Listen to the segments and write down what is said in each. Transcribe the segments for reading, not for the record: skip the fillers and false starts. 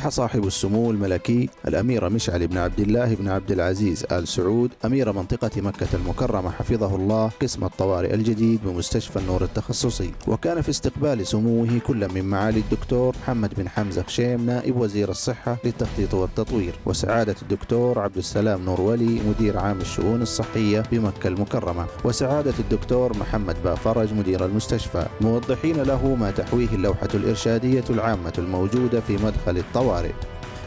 افتتح صاحب السمو الملكي الأمير مشعل بن عبد الله بن عبد العزيز آل سعود أمير منطقة مكة المكرمة حفظه الله قسم الطوارئ الجديد بمستشفى النور التخصصي. وكان في استقبال سموه كل من معالي الدكتور محمد بن حمزة خشيم نائب وزير الصحة للتخطيط والتطوير، وسعادة الدكتور عبد السلام نور ولي مدير عام الشؤون الصحية بمكة المكرمة، وسعادة الدكتور محمد بافرج مدير المستشفى، موضحين له ما تحويه اللوحة الإرشادية العامة الموجودة في مدخل الطوارئ.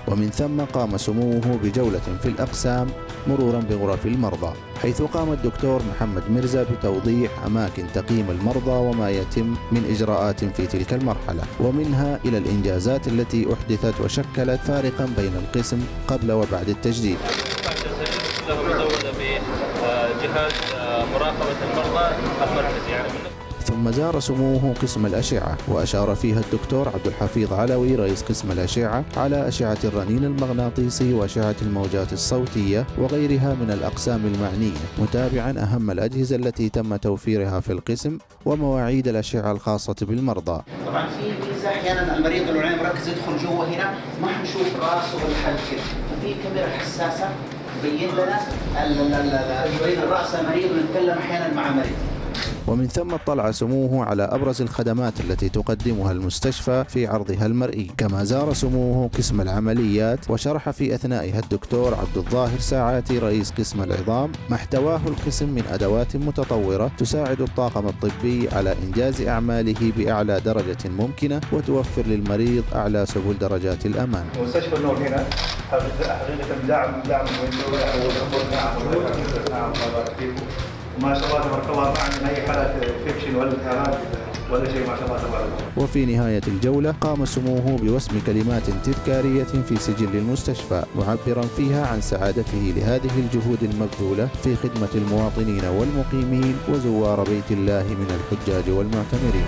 ومن ثم قام سموه بجولة في الأقسام مرورا بغرف المرضى، حيث قام الدكتور محمد مرزا بتوضيح أماكن تقييم المرضى وما يتم من إجراءات في تلك المرحلة، ومنها إلى الإنجازات التي أحدثت وشكلت فارقا بين القسم قبل وبعد التجديد. مزودة بجهاز مراقبة المرضى المركزي ثم زار سموه قسم الأشعة، وأشار فيها الدكتور عبد الحفيظ علوي رئيس قسم الأشعة على أشعة الرنين المغناطيسي وأشعة الموجات الصوتية وغيرها من الأقسام المعنية، متابعا أهم الأجهزة التي تم توفيرها في القسم ومواعيد الأشعة الخاصة بالمرضى. طبعا في ميزة أحيانا المريض لو العين مركز يدخل جوا هنا ما حنشوف راسه والحلق كده، ففي كاميرا حساسة تبين لنا بين الرأس المريض ونتكلم أحيانا مع مريض. ومن ثم اطلع سموه على أبرز الخدمات التي تقدمها المستشفى في عرضها المرئي، كما زار سموه قسم العمليات وشرح في أثنائها الدكتور عبد الظاهر ساعاتي رئيس قسم العظام ما احتواه القسم من أدوات متطورة تساعد الطاقم الطبي على إنجاز أعماله بأعلى درجة ممكنة وتوفر للمريض أعلى سبل درجات الأمان. مستشفى النور هنا حقيقة دعم ما شاء الله تبارك الله، ما عندنا اي حالات انفكشن ولا التهابات ولا شيء، ما شاء الله تبارك الله. وفي نهاية الجولة قام سموه بوسم كلمات تذكارية في سجل المستشفى معبرا فيها عن سعادته لهذه الجهود المبذولة في خدمة المواطنين والمقيمين وزوار بيت الله من الحجاج والمعتمرين.